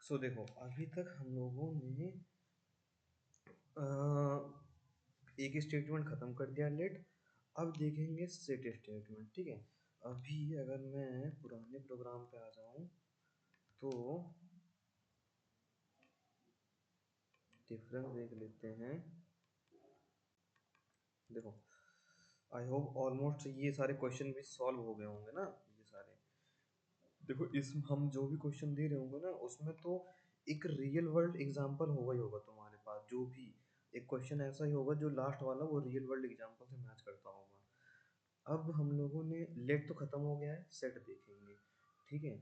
सो देखो, अभी तक हम लोगों ने एक स्टेटमेंट खत्म कर दिया लेट। अब देखेंगे सेट स्टेटमेंट। ठीक है, अभी अगर मैं पुराने प्रोग्राम पे आ जाऊं तो डिफरेंस देख लेते हैं। देखो, आई होप ऑलमोस्ट ये सारे क्वेश्चन भी सॉल्व हो गए होंगे ना, ये सारे। देखो, इस हम जो भी क्वेश्चन दे रहे होंगे ना, उसमें तो एक रियल वर्ल्ड एग्जांपल होगा ही होगा तुम्हारे पास। जो भी एक क्वेश्चन ऐसा ही होगा जो लास्ट वाला वो रियल वर्ल्ड एग्जांपल से मैच करता होगा। अब हम लोगों ने लेट तो खत्म हो गया है, सेट देखेंगे। ठीक है,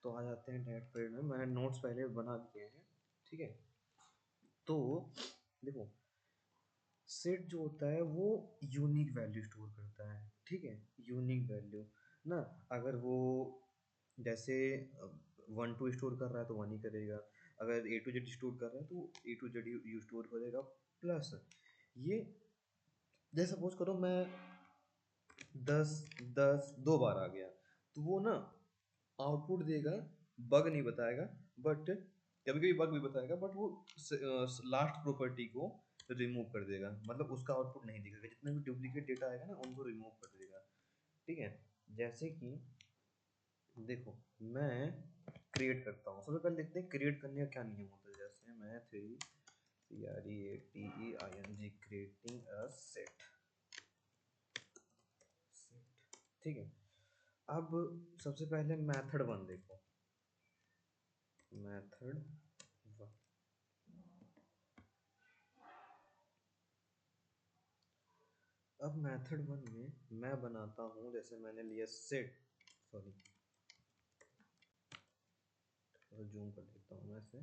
तो आ जाते हैं नेट पीरियड में। मैंने नोट्स पहले बना दिए हैं। ठीक है, तो देखो, सेट जो होता है वो यूनिक वैल्यू स्टोर करता है। ठीक है, यूनिक वैल्यू ना। अगर वो जैसे 1 2 स्टोर कर रहा है तो 1 ही करेगा। अगर A to Z स्टोर कर रहा है तो A to Z you store करेगा। प्लस ये, जैसे सपोज करो मैं 10 10 दो बार आ गया, तो वो ना आउटपुट देगा। बग नहीं बताएगा, बट कभी कभी बग भी बताएगा, बट वो लास्ट प्रॉपर्टी को रिमूव कर देगा। मतलब उसका आउटपुट नहीं दिखेगा, जितना भी डुप्लीकेट डेटा आएगा ना उनको रिमूव कर देगा। ठीक है, जैसे कि देखो, मैं क्रिएट करता हूँ। सबसे पहले देखते हैं क्रिएट करने का क्या नियम होता है। जैसे मैं CREATEING क्रिएटिंग अ सेट। ठीक है, अब सबसे पहले मेथड 1 देखो। मेथड 1, अब मेथड 1 में मैं बनाता हूँ, जैसे मैंने लिया सेट। सॉरी, जूम कर देता हूँ मैं इसे।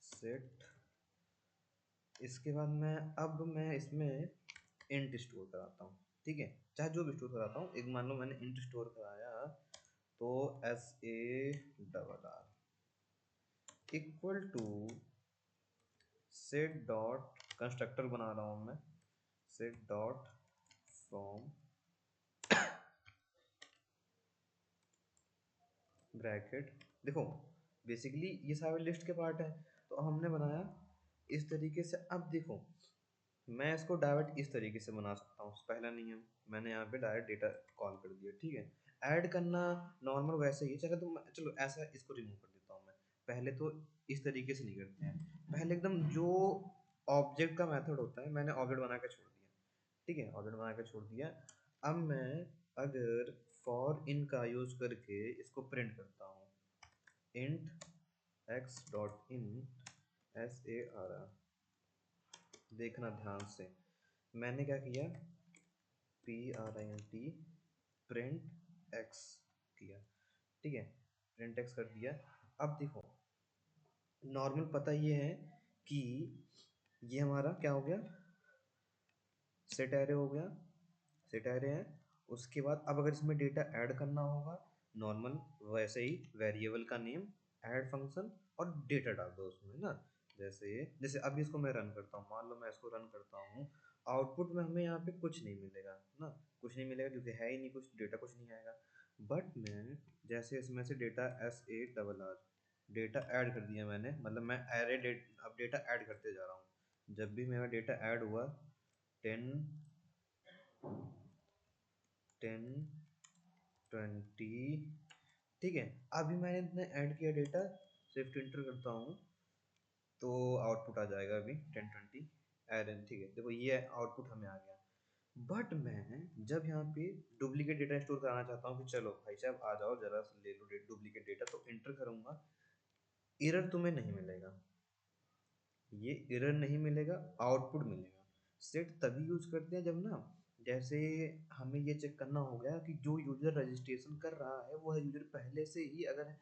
सेट, इसके बाद मैं इसमें इंट स्टोर कराता हूँ। ठीक है, चाहे जो भी स्टोर कराता हूँ। एक मान लो मैंने इंट स्टोर कराया, तो SARR equal to set dot constructor बना रहा हूँ मैं। Set dot from bracket. देखो, बेसिकली ये सारे लिस्ट के पार्ट है, तो हमने बनाया इस तरीके से। अब देखो, मैं इसको डायरेक्ट इस तरीके से बना सकता हूँ। पहला नियम, मैंने यहाँ पे डायरेक्ट डेटा कॉल कर दिया। ठीक है, ऐड करना नॉर्मल वैसे ही चलो। तो चलो ऐसा, इसको रिमूव कर देता हूँ मैं। पहले तो इस तरीके से नहीं करते हैं, पहले एकदम जो ऑब्जेक्ट का मेथड होता है, मैंने ऑब्जेक्ट बना के छोड़ दिया। ठीक है, ऑब्जेक्ट बना के छोड़ दिया। अब मैं अगर फॉर इन का यूज करके इसको प्रिंट करता हूँ, int x dot in SARR। देखना ध्यान से, मैंने क्या किया, PRINT प्रिंट x किया। ठीक है, प्रिंट x कर दिया। अब देखो, नॉर्मल पता ये है कि ये हमारा क्या हो गया, सेट एरे हो गया। सेट एरे है। उसके बाद अब अगर इसमें डेटा ऐड करना होगा, नॉर्मल वैसे ही वेरिएबल का नेम, ऐड फंक्शन और डेटा डाल दो उसमें ना। जैसे जैसे अब इसको मैं रन करता हूँ, मान लो मैं इसको रन करता हूँ, आउटपुट में हमें यहाँ पे कुछ नहीं मिलेगा ना। कुछ नहीं मिलेगा क्योंकि है ही नहीं कुछ, डेटा कुछ नहीं आएगा। बट मैं जैसे इसमें से डेटा SARR डेटा ऐड कर दिया मैंने, मतलब मैं एरे डेट अब डेटा ऐड करते जा रहा हूँ। जब भी मेरा डेटा ऐड हुआ, 10 10 20, ठीक है, अभी मैंने इतने ऐड किया डेटा, सिर्फ इंटर करता हूँ तो आउटपुट आ जाएगा अभी 10 20 एरन। ठीक है, देखो ये आउटपुट हमें आ गया। बट मैं जब यहाँ पे डुप्लीकेट डेटा स्टोर कराना चाहता हूँ कि चलो भाई साहब आ जाओ जरा ले लो डुप्लीकेट डेटा, तो इंटर करूंगा, एरर तुम्हें नहीं मिलेगा। ये एरर नहीं मिलेगा, आउटपुट मिलेगा। सेट तभी यूज करते हैं जब ना, जैसे हमें ये चेक करना हो गया कि जो यूजर रजिस्ट्रेशन कर रहा है वह यूजर पहले से ही अगर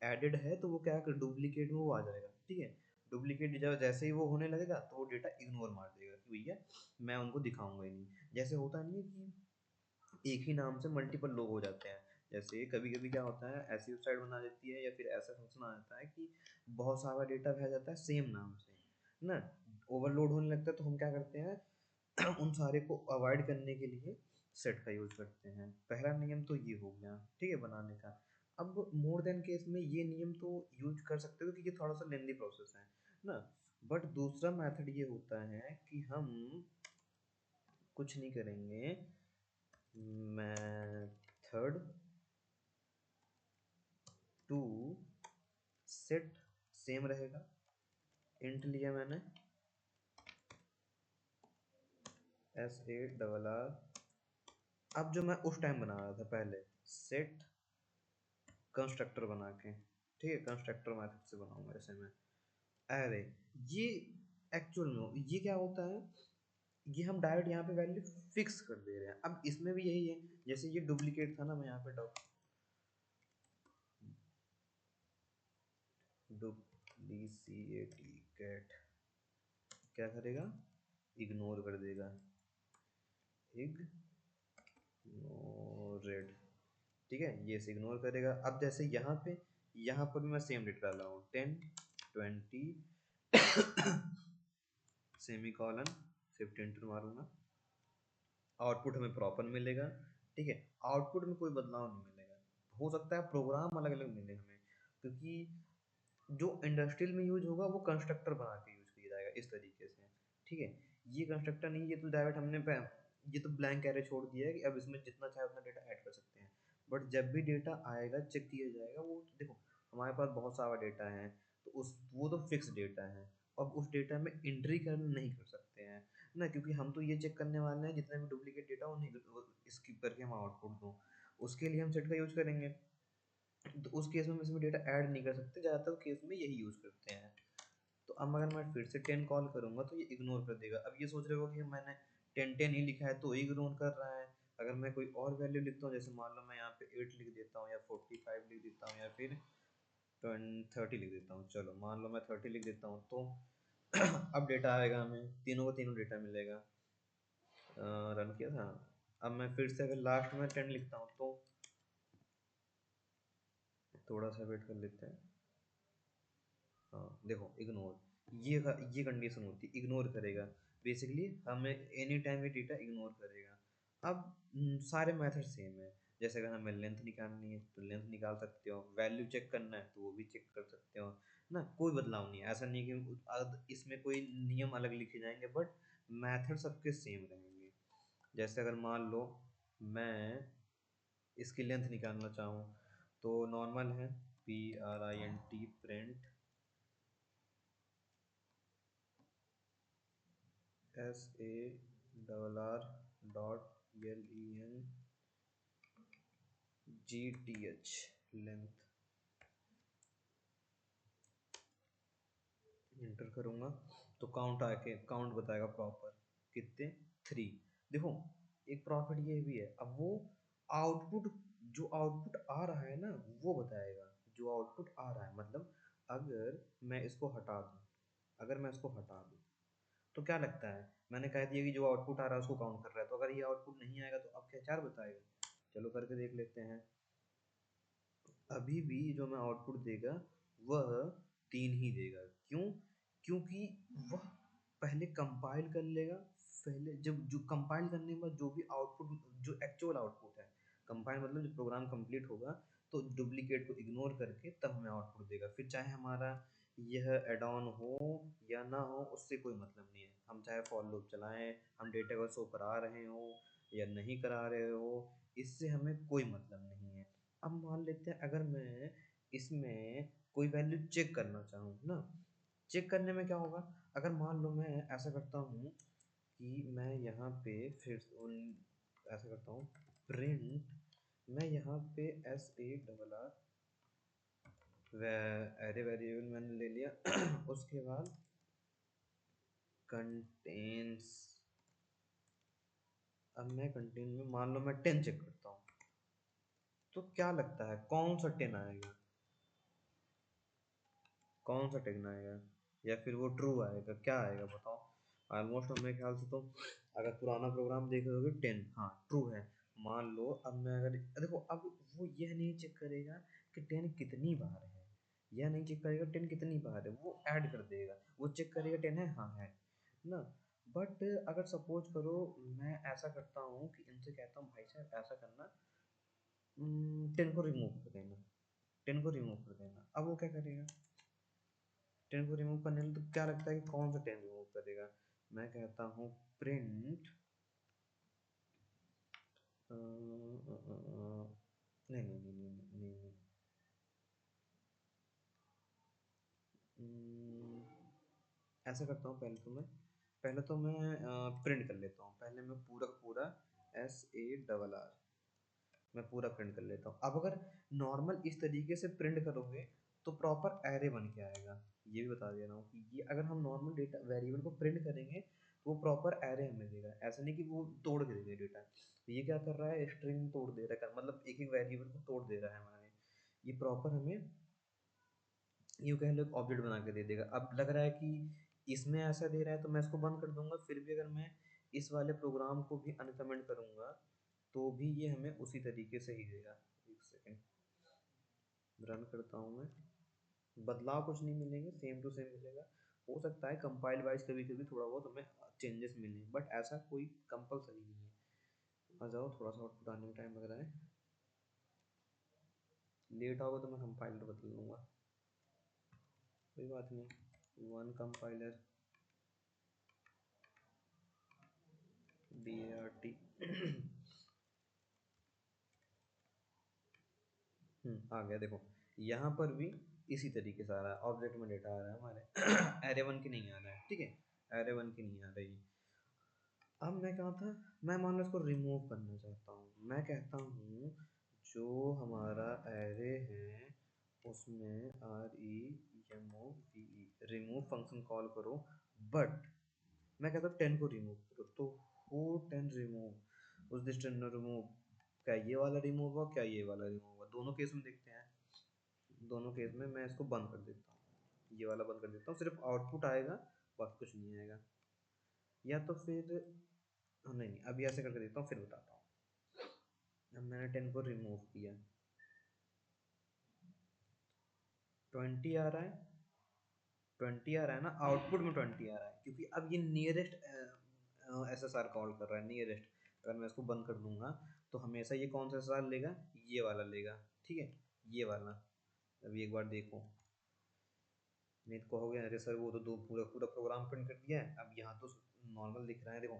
एडेड है, तो वो क्या कर डुप्लीकेट में वो आ जाएगा। ठीक है, डुप्लीकेट जब जैसे ही वो होने लगेगा तो वो डेटा इग्नोर मार देगा कि भैया मैं उनको दिखाऊंगा ही नहीं। जैसे होता नहीं है कि एक ही नाम से मल्टीपल लोग हो जाते हैं। जैसे कभी कभी क्या होता है, ऐसी वेबसाइट बना देती है या फिर ऐसा फंक्शन आ जाता है कि बहुत सारा डेटा भेजा जाता है सेम नाम से ना, ओवरलोड होने लगता है। तो हम क्या करते हैं, उन सारे को अवॉइड करने के लिए सेट का यूज करते हैं। पहला नियम तो ये हो गया, ठीक है, बनाने का। अब मोर देन केस में ये नियम तो यूज कर सकते हो क्योंकि ये थोड़ा सा लेंदी प्रोसेस है ना। बट दूसरा मेथड ये होता है कि हम कुछ नहीं करेंगे, मेथड टू सेट सेम रहेगा, इंट लिया मैंने SARR। अब जो मैं उस टाइम बना रहा था पहले सेट कंस्ट्रक्टर बना के, ठीक है, कंस्ट्रक्टर मेथड से बनाऊंगा जैसे मैं अरे, ये एक्चुअल में ये क्या होता है, ये हम डायरेक्ट यहाँ पे वैल्यू फिक्स कर दे रहे हैं। अब इसमें भी यही है, जैसे ये डुप्लीकेट था ना, मैं यहाँ पे डुप्लीकेट क्या करेगा, इग्नोर कर देगा, इग्नोरेड, ठीक है, ये से इग्नोर करेगा। अब जैसे यहाँ पर भी मैं सेम डेटा डाला हूँ 10 20 सेमी कॉलन 15 मारूंगा, आउटपुट हमें प्रॉपर मिलेगा, ठीक है, आउटपुट में कोई बदलाव नहीं मिलेगा। हो सकता है प्रोग्राम अलग अलग मिले हमें, क्योंकि जो इंडस्ट्रियल में यूज होगा वो कंस्ट्रक्टर बना के यूज किया जाएगा इस तरीके से, ठीक है। ये कंस्ट्रक्टर नहीं, ये तो डायरेक्ट ये तो ब्लैंक एरे छोड़ दिया है कि अब इसमें जितना चाहे उतना डेटा ऐड कर सकते हैं। बट जब भी डेटा आएगा चेक किया जाएगा, वो देखो हमारे पास बहुत सारा डेटा है, तो उस वो तो फिक्स डेटा है। अब उस डेटा में एंट्री करना नहीं कर सकते हैं ना, क्योंकि हम तो ये चेक करने वाले हैं जितना भी डुप्लीकेट डेटा वो नहीं स्किप करके हम आउटपुट दूँ, उसके लिए हम सेट का यूज करेंगे। तो उस केस में हम इसमें डेटा ऐड नहीं कर सकते, ज़्यादातर केस में यही यूज़ करते हैं। तो अब अगर मैं फिर से 10 कॉल करूँगा तो ये इग्नोर कर देगा। अब ये सोच रहे हो कि मैंने 10 ही लिखा है तो इग्नोर कर रहा है। अगर मैं कोई और वैल्यू लिखता हूँ, जैसे मान लो मैं यहाँ पे 8 लिख देता हूँ या 45 लिख देता हूँ या फिर 30 लिख देता हूँ, चलो मान लो मैं 30 लिख देता हूँ, तो अब डेटा आएगा, हमें तीनों को तीनों डेटा मिलेगा। रन किया था। अब मैं फिर से अगर लास्ट में 10 लिखता हूँ तो थोड़ा सा वेट कर लेते हैं। हाँ देखो इग्नोर, ये कंडीशन होती है, इग्नोर करेगा। बेसिकली हमें एनी टाइम ये डेटा इग्नोर करेगा। अब सारे मेथड सेम है। जैसे अगर हमें लेंथ निकालनी है तो लेंथ निकाल सकते हो, वैल्यू चेक करना है तो वो भी चेक कर सकते हो ना, कोई बदलाव नहीं है। ऐसा नहीं है कि इसमें कोई नियम अलग लिखे जाएंगे, बट मेथड सबके सेम रहेंगे। जैसे अगर मान लो मैं इसकी लेंथ निकालना चाहूँ तो नॉर्मल है PRINT print SARR.LENGTH length inter करूंगा तो काउंट बताएगा प्रॉपर कितने 3। देखो एक प्रॉफिट ये भी है, अब वो आउटपुट जो आउटपुट आ रहा है ना वो बताएगा, जो आउटपुट आ रहा है मतलब अगर मैं इसको हटा दूं, अगर मैं इसको हटा दूं तो क्या लगता है, मैंने कह दिया कि जो आउटपुट आ रहा है उसको काउंट कर रहा है, तो अगर ये आउटपुट नहीं आएगा तो अब क्या 4 बताएगा। चलो करके देख लेते हैं। अभी भी जो मैं आउटपुट देगा वह 3 ही देगा। क्यों? क्योंकि वह पहले कंपाइल कर लेगा, पहले जब जो कंपाइल करने के बाद जो भी आउटपुट, जो एक्चुअल आउटपुट है, कंपाइल मतलब जब प्रोग्राम कंप्लीट होगा तो डुप्लीकेट को इग्नोर करके तब हमें आउटपुट देगा। फिर चाहे हमारा यह एड ऑन हो या ना हो उससे कोई मतलब नहीं है, हम चाहे फॉर लूप चलाएं, हम डेटा को शो करा रहे हो या नहीं करा रहे हो, इससे हमें कोई मतलब नहीं है। अब मान लेते हैं अगर मैं इसमें कोई वैल्यू चेक करना चाहूँ ना, चेक करने में क्या होगा, अगर मान लो मैं ऐसा करता हूँ कि मैं यहाँ पे ऐसा करता हूँ प्रिंट, मैं यहाँ पे SARR एरे वेरिएबल मैंने ले लिया उसके बाद कंटेन्स, अब मैं कंटेन में मान लो मैं 10 चेक करता हूँ, तो क्या लगता है कौन सा 10 आएगा, कौन सा 10 आएगा, या फिर वो ट्रू आएगा, क्या आएगा बताओ। ऑलमोस्ट मेरे ख्याल से तो अगर पुराना प्रोग्राम देख रहे होगे 10 हाँ ट्रू है। मान लो अब मैं अगर देखो, अब वो यह नहीं चेक करेगा कि 10 कितनी बार है, यह नहीं चेक करेगा 10 कितनी बार है, वो ऐड कर देगा, वो चेक करेगा 10 है हाँ है ना। बट अगर सपोज करो मैं ऐसा करता हूँ कि इनसे कहता हूँ भाई साहब ऐसा करना, 10 को रिमूव कर देना, 10 को रिमूव कर देना। अब वो क्या करेगा, 10 को रिमूव करने में तो क्या लगता है कि कौन सा 10 रिमूव करेगा? मैं कहता हूँ प्रिंट नहीं नहीं नहीं नहीं नहीं, नहीं, नहीं। ऐसा करता हूँ, पहले तो मैं प्रिंट कर लेता हूँ, पहले मैं पूरा का पूरा SARR मैं पूरा प्रिंट कर लेता हूँ। अब अगर नॉर्मल इस तरीके से प्रिंट करोगे तो प्रॉपर एरे बन के आएगा। ये भी बता दे रहा हूँ कि ये अगर हम नॉर्मल डेटा वेरिएबल को प्रिंट करेंगे तो वो प्रॉपर एरे हमें देगा, ऐसा नहीं कि वो तोड़ के देगा डेटा। तो ये क्या कर रहा है, स्ट्रिंग तोड़ दे रहा है, मतलब एक एक वेरिएबल को तोड़ दे रहा है हमारे। ये प्रॉपर हमें यूँ कह लो ऑब्जेक्ट बना के दे देगा। अब लग रहा है कि इसमें ऐसा दे रहा है तो मैं इसको बंद कर दूंगा, फिर भी अगर मैं इस वाले प्रोग्राम को भी अनकमेंट करूंगा तो भी ये हमें उसी तरीके से ही देगा। एक सेकेंड रन करता हूँ मैं, बदलाव कुछ नहीं मिलेंगे, सेम टू सेम मिलेगा। हो सकता है कंपाइल वाइज कभी कभी थोड़ा बहुत हमें चेंजेस मिले, बट ऐसा कोई कंपलसरी नहीं है। आ जाओ, थोड़ा सा आउटपुट आने में टाइम लग रहा है, लेट होगा तो मैं कंपाइलर बदल लूँगा, कोई बात नहीं। वन कंपाइलर DART आ गया देखो, यहाँ पर भी इसी तरीके से आ रहा है, ऑब्जेक्ट में डेटा आ रहा है हमारे एरे वन की नहीं आ रहा है, ठीक है, एरे वन की नहीं आ रही। अब मैं कहा था, मैं मान लो इसको रिमूव करना चाहता हूँ। मैं कहता हूँ जो हमारा एरे है उसमें REMOVE रिमूव फंक्शन कॉल करो, बट मैं कहता हूँ 10 को रिमूव करो। तो हो 10 रिमूव उस दिस 10 रिमूव, क्या ये वाला रिमूव हुआ, क्या ये वाला रिमूव हुआ, दोनों केस में देखते हैं। दोनों केस में मैं इसको बंद कर देता हूँ, ये वाला बंद कर देता हूँ, सिर्फ आउटपुट आएगा, बाकी कुछ नहीं आएगा। या तो फिर नहीं नहीं, अभी ऐसे करके देखता हूँ फिर बताता हूँ। अब मैंने 10 को रिमूव किया, 20 आ रहा है, 20 आ रहा है ना, आउटपुट में 20 आ रहा है, क्योंकि अब ये नियरेस्ट SSR कॉल कर रहा है, नियरेस्ट। अगर मैं इसको बंद कर दूंगा तो हमेशा ये कौन सा SSR लेगा, ये वाला लेगा, ठीक है, ये वाला। अभी एक बार देखो, नहीं तो कहोगे अरे सर वो तो दो पूरा पूरा प्रोग्राम प्रिंट कर दिया है। अब यहाँ तो नॉर्मल दिख रहा है, देखो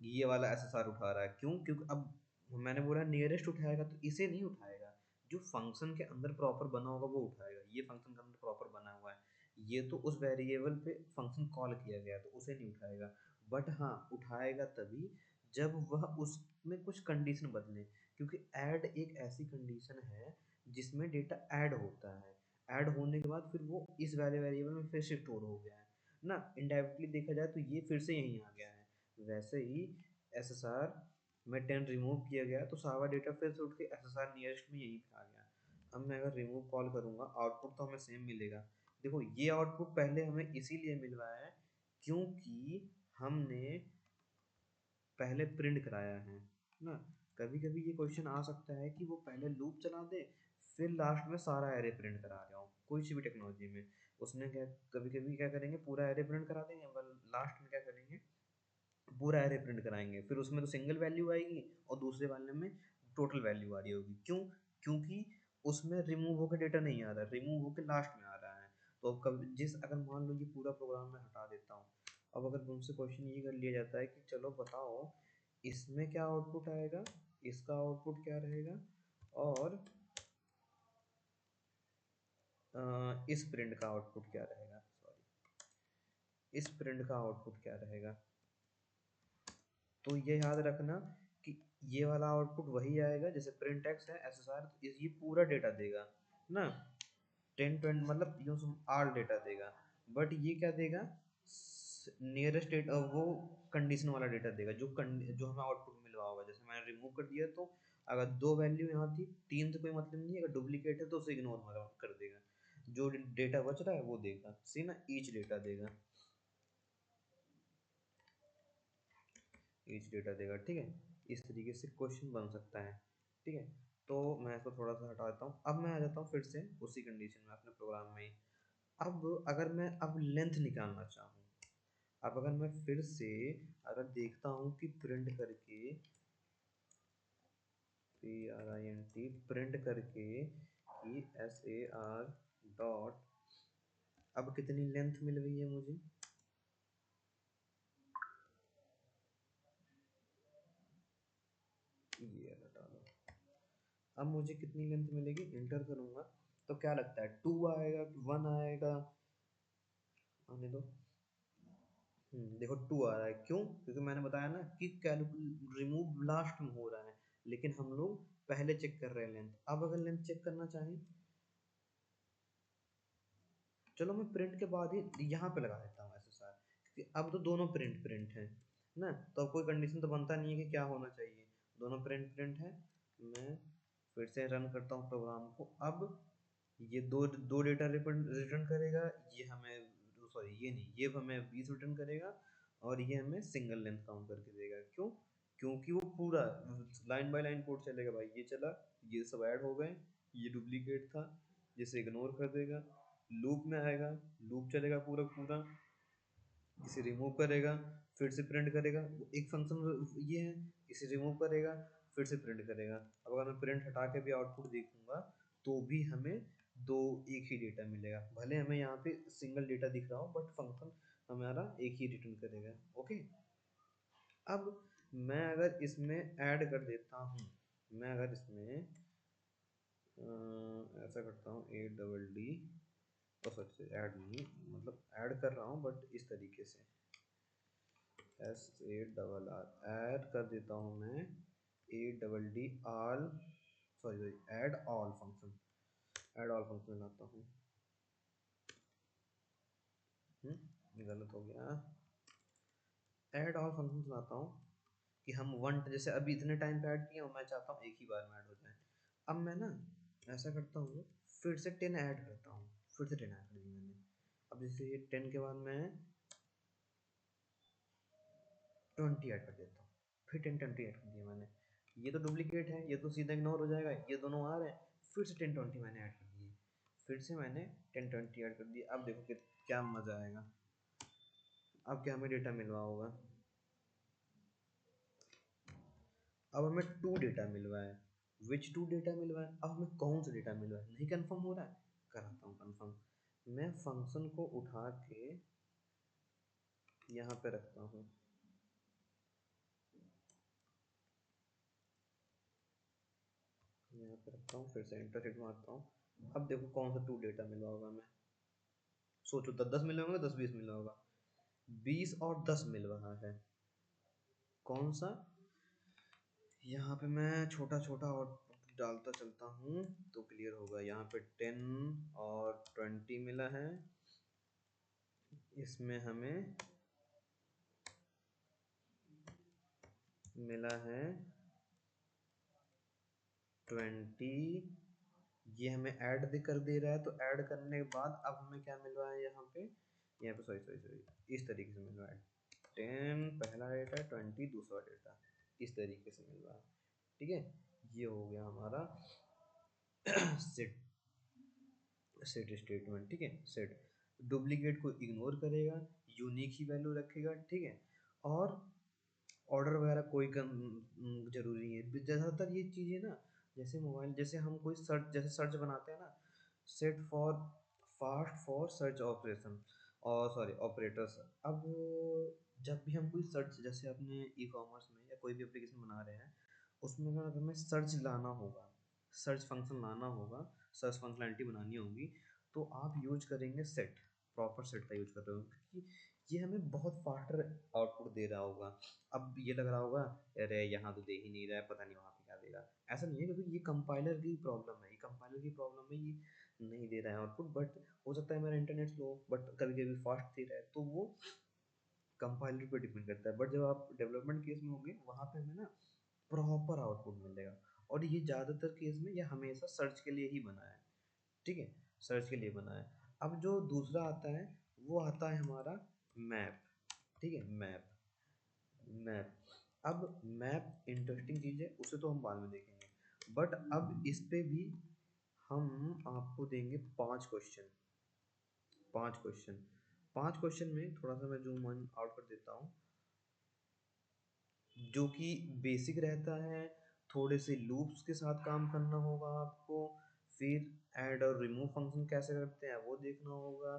ये वाला SSR उठा रहा है, क्यों? क्योंकि अब मैंने बोला नियरेस्ट उठाएगा, तो इसे नहीं उठाएगा, जो फंक्शन के अंदर प्रॉपर बना होगा वो उठाएगा। ये फंक्शन के अंदर प्रॉपर बना हुआ है, ये तो उस वेरिएबल पे फंक्शन कॉल किया गया है, तो उसे नहीं उठाएगा। बट हाँ, उठाएगा तभी जब वह उसमें कुछ कंडीशन बदले, क्योंकि ऐड एक ऐसी कंडीशन है जिसमें डेटा ऐड होता है। ऐड होने के बाद फिर वो इस वाले वेरिएबल में फिर से स्टोर हो गया है ना, इनडायरेक्टली देखा जाए तो ये फिर से यहीं आ गया है। वैसे ही SSR में 10 रिमूव किया गया तो सारा डेटा फिर से उठ के SSR नियरेस्ट में यहीं पे आ गया। अब मैं अगर रिमूव कॉल करूंगा, आउटपुट तो हमें सेम मिलेगा। देखो ये आउटपुट पहले हमें इसीलिए मिल रहा है क्योंकि हमने पहले प्रिंट कराया है ना। कभी कभी ये क्वेश्चन आ सकता है कि वो पहले लूप चला दे, फिर लास्ट में सारा एरे प्रिंट करा रहा हूँ, कोई सी भी टेक्नोलॉजी में। उसने क्या, कभी कभी क्या करेंगे, पूरा एरे प्रिंट करा देंगे, लास्ट में क्या करेंगे, पूरा एरे प्रिंट कराएंगे, फिर उसमें तो सिंगल वैल्यू आएगी और दूसरे वाले में टोटल वैल्यू आ रही होगी। क्यों? क्योंकि उसमें रिमूव होकर डेटा नहीं आ रहा, रिमूव होकर लास्ट में आ रहा है। तो अब कभी जिस अगर मान लो ये पूरा प्रोग्राम मैं हटा देता हूँ, अब अगर मुझसे क्वेश्चन ये कर लिया जाता है कि चलो बताओ इसमें क्या आउटपुट आएगा, इसका आउटपुट क्या रहेगा, और इस प्रिंट का आउटपुट क्या रहेगा, सॉरी, इस प्रिंट का आउटपुट क्या रहेगा, तो ये याद रखना कि ये वाला आउटपुट वही आएगा, जैसे प्रिंट एक्स है SSR, तो ये पूरा डेटा देगा ना, 10 20 मतलब यूँ आल डेटा देगा। बट ये क्या देगा, नियरेस्ट डेटा, वो कंडीशन वाला डेटा देगा जो हमें आउटपुट मिलवा होगा। जैसे मैंने रिमूव कर दिया तो अगर दो वैल्यू यहाँ थी, तीन से कोई मतलब नहीं है, अगर डुप्लीकेट है तो उसे इग्नोर कर देगा, जो डेटा बच रहा है वो देगा, सी ना, ईच डेटा देगा, ईच डेटा देगा, ठीक है। इस तरीके से क्वेश्चन बन सकता है, ठीक है। तो मैं इसको थोड़ा सा हटा देता हूँ, अब मैं आ जाता हूँ फिर से उसी कंडीशन में अपने प्रोग्राम में ही। अब अगर मैं अब लेंथ निकालना चाहूँ, अब अगर मैं फिर से अगर देखता हूँ कि प्रिंट करके print प्रिंट करके कि SAR डॉट, अब कितनी लेंथ मिल गई है मुझे, ये हटा लो। अब मुझे कितनी लेंथ मिलेगी, इंटर करूंगा तो क्या लगता है 2 आएगा कि 1 आएगा, आने दो। देखो 2 आ रहा है, क्यों? क्योंकि मैंने बताया ना कि कैलकुल रिमूव लास्ट में हो रहा है, लेकिन हम लोग पहले चेक कर रहे हैं लेंथ। अब अगर लेंथ चेक करना चाहें, चलो मैं प्रिंट के बाद ही यहाँ पे लगा देता हूँ SSR, क्योंकि अब तो दोनों प्रिंट प्रिंट है ना, तो अब कोई कंडीशन तो बनता नहीं है कि क्या होना चाहिए, दोनों प्रिंट प्रिंट है। मैं फिर से रन करता हूँ प्रोग्राम को। अब ये दो दो डेटा रिटर्न करेगा, ये हमें, सॉरी ये नहीं, ये हमें 20 रिटर्न करेगा, और ये हमें सिंगल लेंथ काउंट करके देगा। क्यों? क्योंकि वो पूरा लाइन बाय लाइन कोड चलेगा भाई, ये चला, ये सब ऐड हो गए, ये डुप्लीकेट था, जिसे इग्नोर कर देगा, लूप में आएगा, लूप चलेगा पूरा पूरा, इसे रिमूव करेगा, फिर से प्रिंट करेगा, एक फंक्शन ये है, इसे रिमूव करेगा, फिर से प्रिंट करेगा। अब अगर मैं प्रिंट हटा के भी आउटपुट देखूंगा तो भी हमें दो एक ही डेटा मिलेगा, भले हमें यहाँ पे सिंगल डेटा दिख रहा हो, बट फंक्शन हमारा एक ही रिटर्न करेगा। ओके, अब मैं अगर इसमें ऐड कर देता हूँ, मैं अगर इसमें ऐसा करता हूँ ADD, तो सॉरी ऐड नहीं, मतलब ऐड कर रहा हूँ बट इस तरीके से SARR ऐड कर देता हूँ मैं ADD all, sorry add all function, add all function लाता हूँ। ये गलत हो गया, ऐड ऑल फंक्शन लाता हूँ कि हम वन, जैसे अभी इतने टाइम पे ऐड किया और मैं चाहता हूँ एक ही बार में ऐड हो जाए। अब मैं ना ऐसा करता हूँ, फिर से 10 ऐड करता हूँ, फिर से 10 ऐड कर दी मैंने। अब जैसे ये 10 के बाद मैं 20 ऐड कर देता हूँ, फिर 10 20 ऐड कर दिया मैंने। ये तो डुप्लीकेट है, ये तो सीधा इग्नोर हो जाएगा, ये दोनों आ रहे हैं, फिर से 10 20 मैंने ऐड कर दिए, फिर से मैंने 10 20 ऐड कर दिया। अब देखो कि क्या मज़ा आएगा, अब क्या हमें डेटा मिल रहा होगा, अब हमें 2 डेटा मिल रहा है, विच 2 डेटा मिल रहा है, अब हमें कौन सा डेटा मिल रहा है नहीं कंफर्म हो रहा है, कराता हूँ कंफर्म। मैं फंक्शन को उठा के यहाँ पे रखता हूँ, यहाँ पे रखता हूँ, फिर से एंटर हिट मारता हूँ। अब देखो कौन सा 2 डेटा मिल रहा होगा हमें, सोचो 10 10 मिल रहा होगा, 10 20 मिल रहा होगा, 20 और 10 मिल रहा है। कौन सा? यहाँ पे मैं छोटा छोटा और डालता चलता हूँ तो क्लियर होगा। यहाँ पे 10 और 20 मिला है, इसमें हमें मिला है 20, ये हमें ऐड कर दे रहा है, तो ऐड करने के बाद अब हमें क्या मिल रहा है यहाँ पे सॉरी सॉरी सॉरी इस तरीके से मिल रहा है, 10 पहला डेटा, 20 दूसरा डेटा, इस तरीके से मिल रहा है। ठीक है, ये हो गया हमारा सेट, सेट स्टेटमेंट। ठीक है, सेट डुप्लीकेट को इग्नोर करेगा, यूनिक ही वैल्यू रखेगा। ठीक है, और ऑर्डर वगैरह कोई जरूरी नहीं है ज़्यादातर ये चीज़ें ना, जैसे मोबाइल, जैसे हम कोई सर्च, जैसे सर्च बनाते हैं ना, set for fast for search operation, और सॉरी ऑपरेटर्स। अब जब भी हम कोई सर्च, जैसे अपने ई कॉमर्स में या कोई भी एप्लीकेशन बना रहे हैं, उसमें अगर हमें सर्च लाना होगा, सर्च फंक्शन लाना होगा, सर्च फंक्शनैलिटी बनानी होगी, तो आप यूज करेंगे सेट, प्रॉपर सेट का यूज कर रहे हो, क्योंकि ये हमें बहुत फास्टर आउटपुट दे रहा होगा। अब ये लग रहा होगा अरे यहाँ तो दे ही नहीं रहा है, पता नहीं वहाँ पे क्या देगा, ऐसा नहीं है, क्योंकि ये कंपाइलर की प्रॉब्लम है, ये कंपाइलर की प्रॉब्लम है, ये नहीं दे रहा है आउटपुट। बट हो सकता है मेरा इंटरनेट स्लो, बट कभी कभी फास्ट दे रहा है, तो वो कंपाइलर पे डिपेंड करता है। बट जब आप डेवलपमेंट केस में होंगे, वहाँ पे हमें ना प्रॉपर आउटपुट मिलेगा, और ये ज़्यादातर केस में ये हमेशा सर्च के लिए ही बना है। ठीक है, सर्च के लिए बना है। अब जो दूसरा आता है, वो आता है हमारा मैप। ठीक है, मैप, मैप। अब मैप इंटरेस्टिंग चीज़ है, उसे तो हम बाद में देखेंगे, बट अब इस पे भी हम आपको देंगे 5 क्वेश्चन, 5 क्वेश्चन। 5 क्वेश्चन में थोड़ा सा मैं जूम आउट कर देता हूँ, जो कि बेसिक रहता है, थोड़े से लूप्स के साथ काम करना होगा आपको, फिर ऐड और रिमूव फंक्शन कैसे करते हैं वो देखना होगा,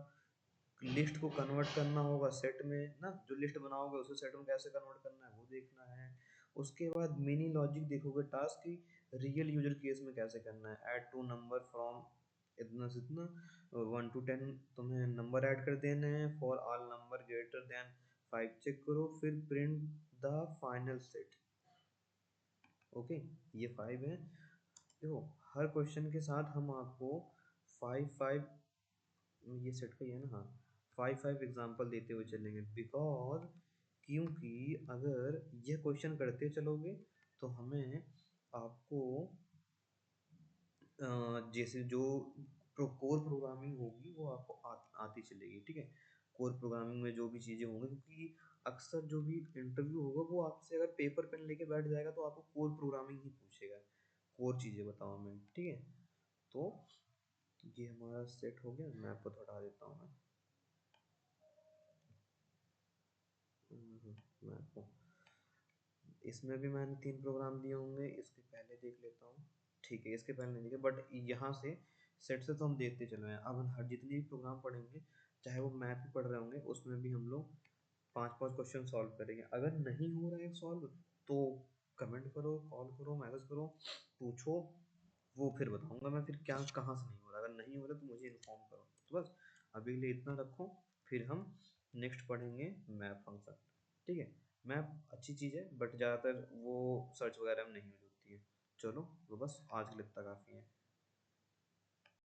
लिस्ट को कन्वर्ट करना होगा सेट में ना, जो लिस्ट बनाओगे उसे सेट में कैसे कन्वर्ट करना है वो देखना है। उसके बाद मिनी लॉजिक देखोगे टास्क की रियल यूजर केस में कैसे करना है, ऐड टू नंबर फ्रॉम इतना से इतना 1 to 10 तुम्हें नंबर ऐड कर देने हैं, for all number greater than 5 check करो, फिर print the final set. Okay, ये 5 है। देखो हर क्वेश्चन के साथ हम आपको 5 5 ये सेट का ही है ना, हाँ 5 5 एग्जाम्पल देते हुए चलेंगे, बिकॉज क्योंकि अगर ये क्वेश्चन करते चलोगे तो हमें आपको जैसे जो कोर प्रोग्रामिंग होगी वो आपको आती चलेगी, ठीक है। कोर प्रोग्रामिंग में जो भी चीज़ें होंगी, क्योंकि अक्सर जो भी इंटरव्यू होगा वो आपसे अगर पेपर पेन लेके बैठ जाएगा तो आपको कोर प्रोग्रामिंग ही पूछेगा, कोर चीज़ें बताओ हमें, ठीक है। तो ये हमारा सेट हो गया, मैं आपको हटा देता हूँ मैं आपको इसमें भी मैंने 3 प्रोग्राम दिए होंगे, इसके पहले देख लेता हूँ, ठीक है इसके पहले नहीं देखे, बट यहाँ से सेट से तो हम देखते चले हैं। अब हम हर जितने भी प्रोग्राम पढ़ेंगे चाहे वो मैथ भी पढ़ रहे होंगे उसमें भी हम लोग 5 5 क्वेश्चन सॉल्व करेंगे। अगर नहीं हो रहा है सॉल्व तो कमेंट करो, कॉल करो, मैसेज करो, पूछो, वो फिर बताऊंगा मैं फिर क्या कहाँ से नहीं हो रहा। अगर नहीं हो रहा तो मुझे इन्फॉर्म करो। तो बस अभी के लिए इतना रखो, फिर हम नेक्स्ट पढ़ेंगे मैप फंक्शन, ठीक है। मैप अच्छी चीज़ है बट ज़्यादातर वो सर्च वगैरह में नहीं यूज होती है। चलो वो बस आज के लिए इतना काफ़ी है।